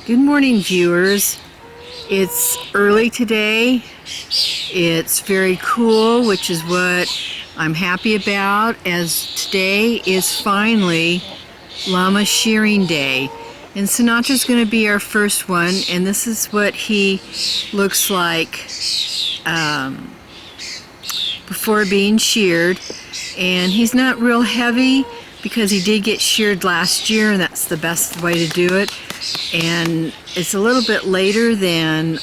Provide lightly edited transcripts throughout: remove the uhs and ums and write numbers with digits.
Good morning, viewers. It's early today. It's very cool, which is what I'm happy about, as today is finally llama shearing day. And Sinatra's going to be our first one, and this is what he looks like before being sheared. And he's not real heavy because he did get sheared last year, and that's the best way to do it. And it's a little bit later than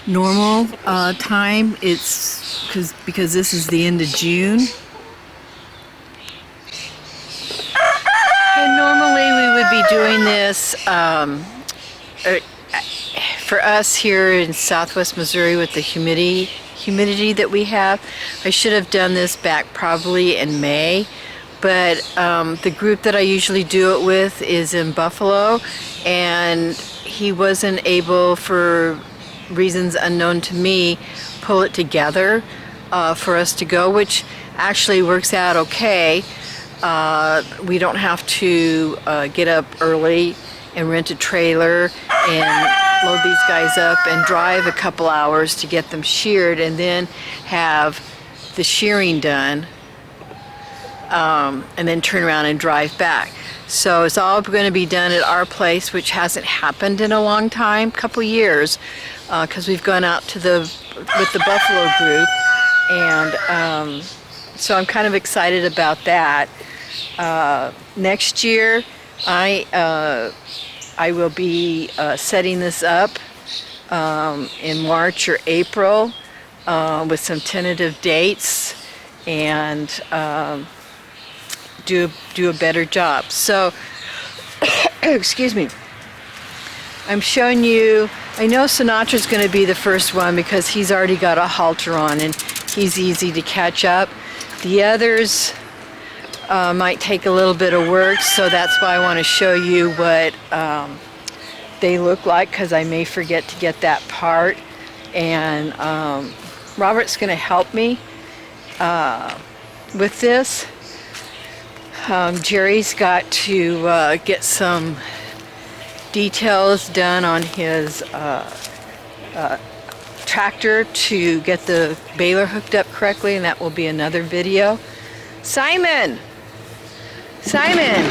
normal time. It's because this is the end of June. And normally we would be doing this for us here in Southwest Missouri with the humidity that we have. I should have done this back probably in May. But the group that I usually do it with is in Buffalo, and he wasn't able, for reasons unknown to me, pull it together for us to go, which actually works out okay. We don't have to get up early and rent a trailer and load these guys up and drive a couple hours to get them sheared and then have the shearing done. And then turn around and drive back. So it's all going to be done at our place, which hasn't happened in a long time, couple years, because we've gone out to with the Buffalo group, and so I'm kind of excited about that. Next year, I will be setting this up in March or April with some tentative dates, and do a better job. So, excuse me. I'm showing you, I know Sinatra's going to be the first one because he's already got a halter on and he's easy to catch up. The others might take a little bit of work, so that's why I want to show you what they look like, because I may forget to get that part. And Robert's going to help me with this. Jerry's got to get some details done on his tractor to get the baler hooked up correctly, and that will be another video. Simon! Simon!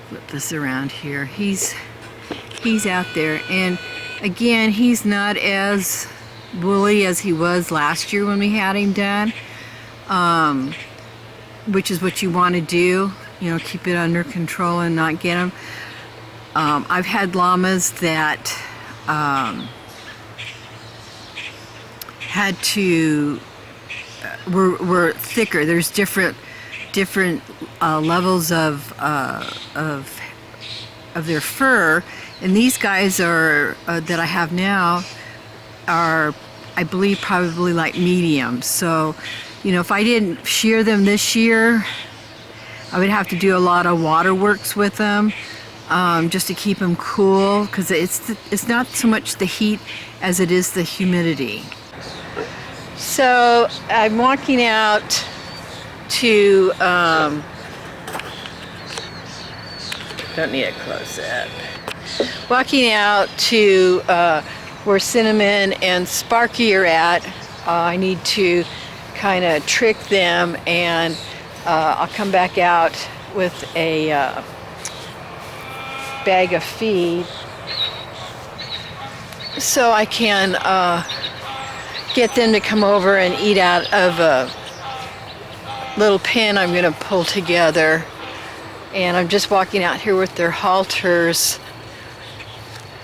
Flip this around here. He's out there, and again, he's not as woolly as he was last year when we had him done, which is what you want to do, keep it under control and not get him. I've had llamas that had to were thicker. There's different levels of their fur, and these guys are that I have now are, I believe, probably like medium. So, if I didn't shear them this year, I would have to do a lot of waterworks with them, just to keep them cool, because it's not so much the heat as it is the humidity. So I'm walking out to, don't need a close-up. Walking out to where Cinnamon and Sparky are at. I need to kind of trick them, and I'll come back out with a bag of feed so I can get them to come over and eat out of a little pen I'm going to pull together. And I'm just walking out here with their halters.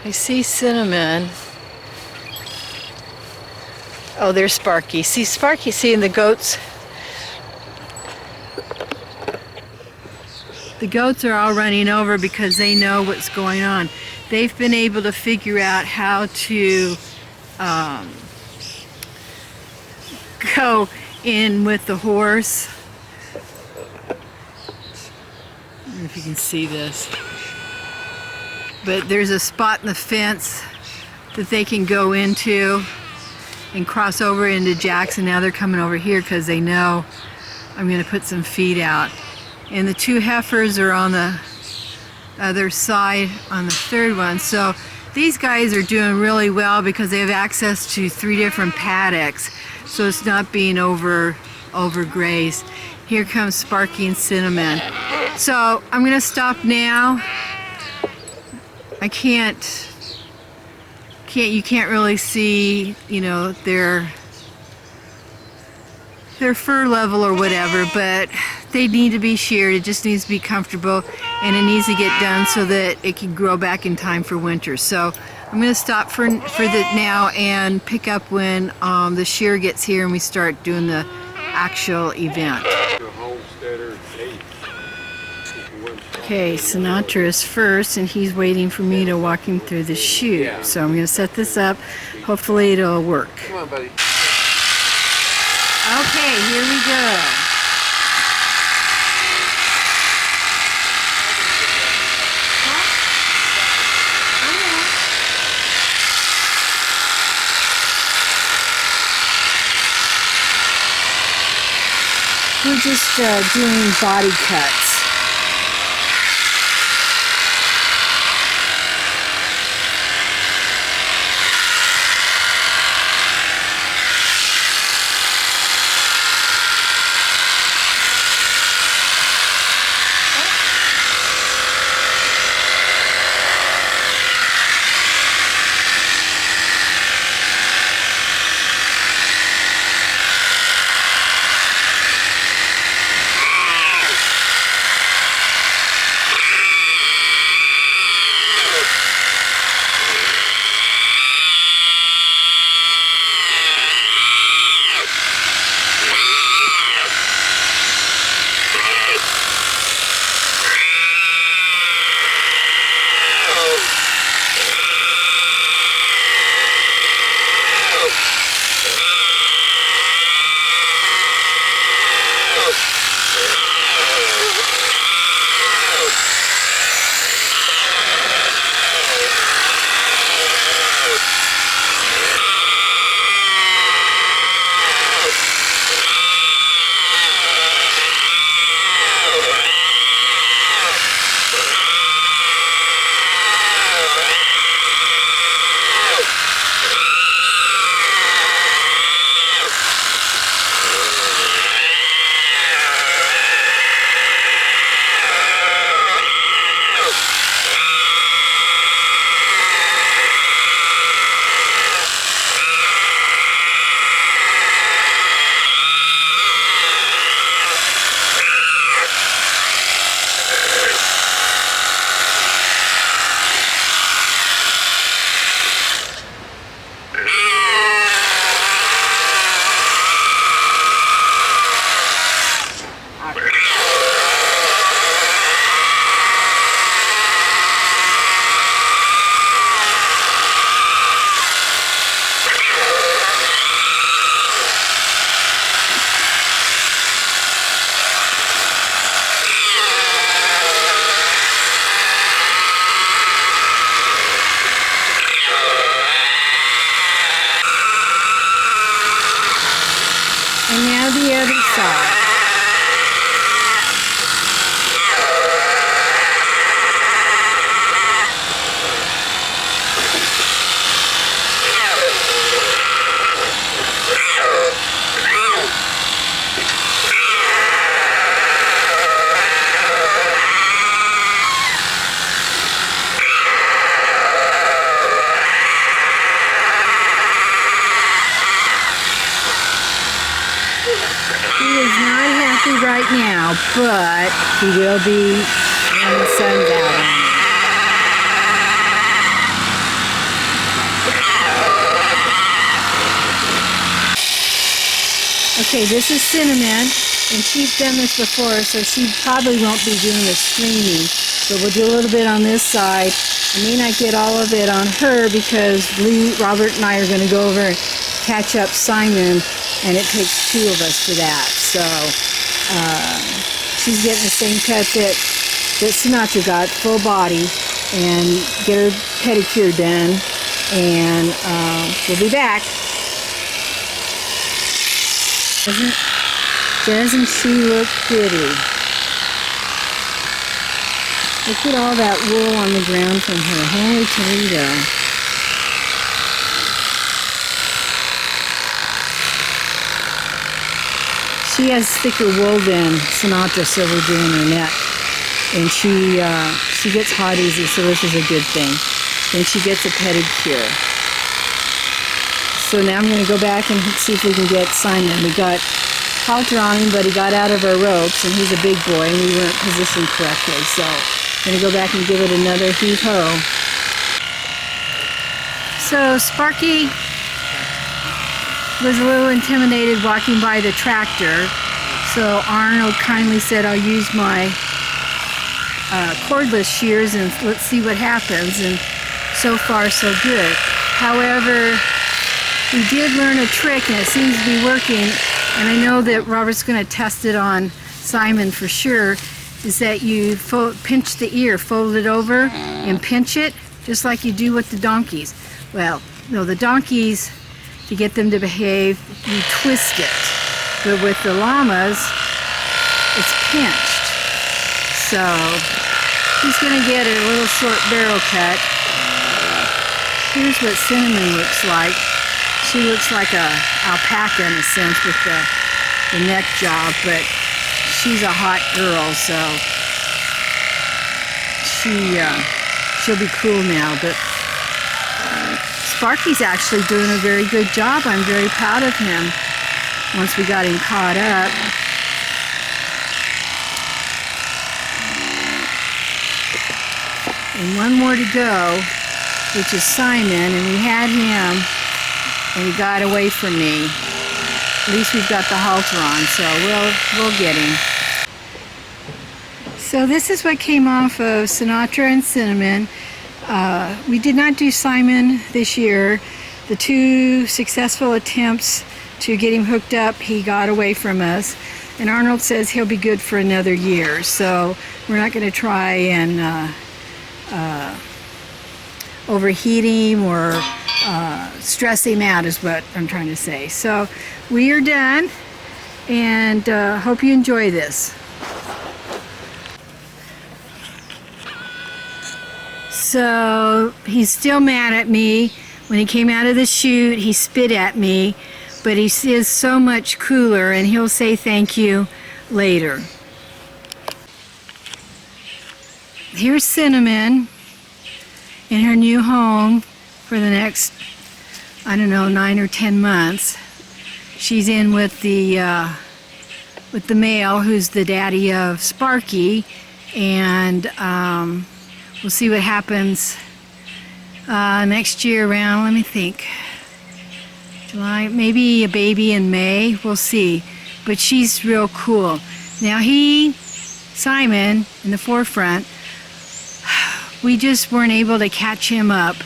I see Cinnamon. Oh, there's Sparky. See Sparky, seeing the goats? The goats are all running over because they know what's going on. They've been able to figure out how to go in with the horse. I don't know if you can see this. But there's a spot in the fence that they can go into and cross over into Jackson. Now they're coming over here because they know I'm going to put some feed out. and the 2 heifers are on the other side on the 3rd one. So these guys are doing really well because they have access to 3 different paddocks, so it's not being overgrazed. Here comes Sparky and Cinnamon. So I'm gonna stop now. You can't really see, you know, their fur level or whatever, but they need to be sheared. It just needs to be comfortable, and it needs to get done so that it can grow back in time for winter. So I'm going to stop for now and pick up when the shear gets here and we start doing the actual event. Okay, Sinatra is first, and he's waiting for me to walk him through the chute. So I'm going to set this up. Hopefully it'll work. Come on, buddy. Okay, here we go. We're just doing body cuts. And now the other side. He is not happy right now, but he will be when the sun's out on him. Okay, this is Cinnamon, and she's done this before, so she probably won't be doing the screaming, but we'll do a little bit on this side. I may not get all of it on her because Lee, Robert, and I are going to go over and catch up Simon, and it takes 2 of us for that. So she's getting the same cut that Sinatra got, full body, and get her pedicure done, and we'll be back. Doesn't she look pretty? Look at all that wool on the ground from her. Holy Toledo. She has thicker wool than Sinatra Silver Deer in her neck. And she gets hot easy, so this is a good thing. Then she gets a pedicure. So now I'm going to go back and see if we can get Simon. We got halter on him, but he got out of our ropes, and he's a big boy, and we weren't positioned correctly. So I'm going to go back and give it another heave-ho. So Sparky was a little intimidated walking by the tractor. So Arnold kindly said, I'll use my cordless shears and let's see what happens. And so far, so good. However, we did learn a trick, and it seems to be working. And I know that Robert's going to test it on Simon for sure, is that you pinch the ear, fold it over, and pinch it, just like you do with the donkeys. Well, no, the donkeys, to get them to behave, you twist it. But with the llamas, it's pinched. So he's going to get a little short barrel cut. Here's what Cinnamon looks like. She looks like a alpaca in a sense with the neck job, but she's a hot girl, so she'll be cool now. But Sparky's actually doing a very good job. I'm very proud of him once we got him caught up. And one more to go, which is Simon, and we had him, and he got away from me. At least we've got the halter on, so we'll get him. So this is what came off of Sinatra and Cinnamon. We did not do Simon this year. The 2 successful attempts to get him hooked up, he got away from us. And Arnold says he'll be good for another year. So we're not going to try and overheat him or stress him out, is what I'm trying to say. So we are done, and hope you enjoy this. So he's still mad at me. When he came out of the chute, he spit at me, but he is so much cooler, and he'll say thank you later. Here's Cinnamon in her new home for the next, I don't know, 9 or 10 months. She's in with the male, who's the daddy of Sparky, and we'll see what happens next year around, let me think, July, maybe a baby in May, we'll see. But she's real cool. Now Simon, in the forefront, we just weren't able to catch him up.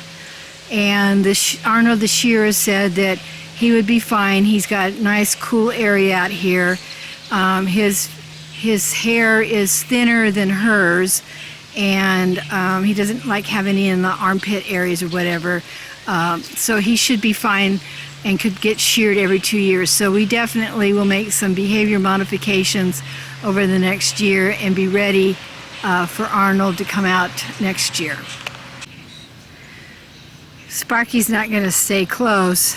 And Arnold the shearer said that he would be fine. He's got a nice cool area out here. His hair is thinner than hers, and he doesn't like having any in the armpit areas or whatever. So he should be fine and could get sheared every 2 years. So we definitely will make some behavior modifications over the next year and be ready for Arnold to come out next year. Sparky's not going to stay close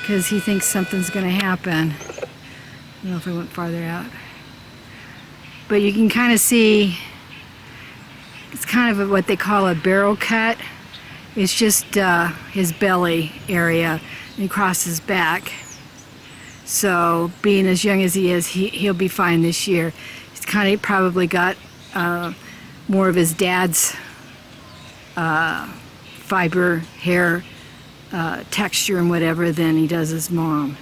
because he thinks something's going to happen. I don't know if I went farther out. But you can kind of see it's kind of what they call a barrel cut. It's just his belly area and across his back. So being as young as he is, he'll be fine this year. He's kind of probably got more of his dad's fiber hair texture and whatever than he does his mom.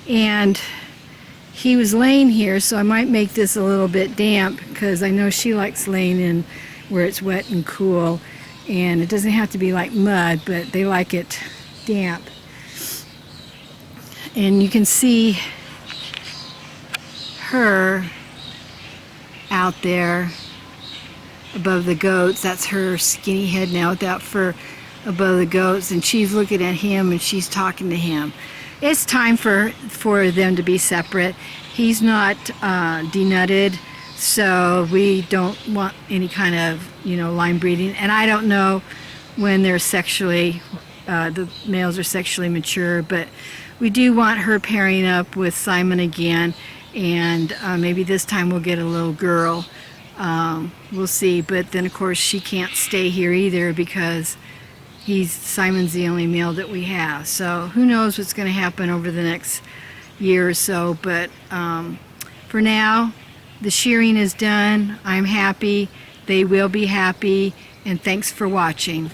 And he was laying here, so I might make this a little bit damp because I know she likes laying in where it's wet and cool. And it doesn't have to be like mud, but they like it damp. And you can see her out there above the goats. That's her skinny head now without fur above the goats, and she's looking at him and she's talking to him. It's time for them to be separate. He's not denutted, So we don't want any kind of, line breeding. And I don't know when they're sexually, the males are sexually mature, but we do want her pairing up with Simon again, and maybe this time we'll get a little girl. We'll see. But then of course she can't stay here either because Simon's the only male that we have. So who knows what's going to happen over the next year or so. But for now, the shearing is done. I'm happy. They will be happy. And thanks for watching.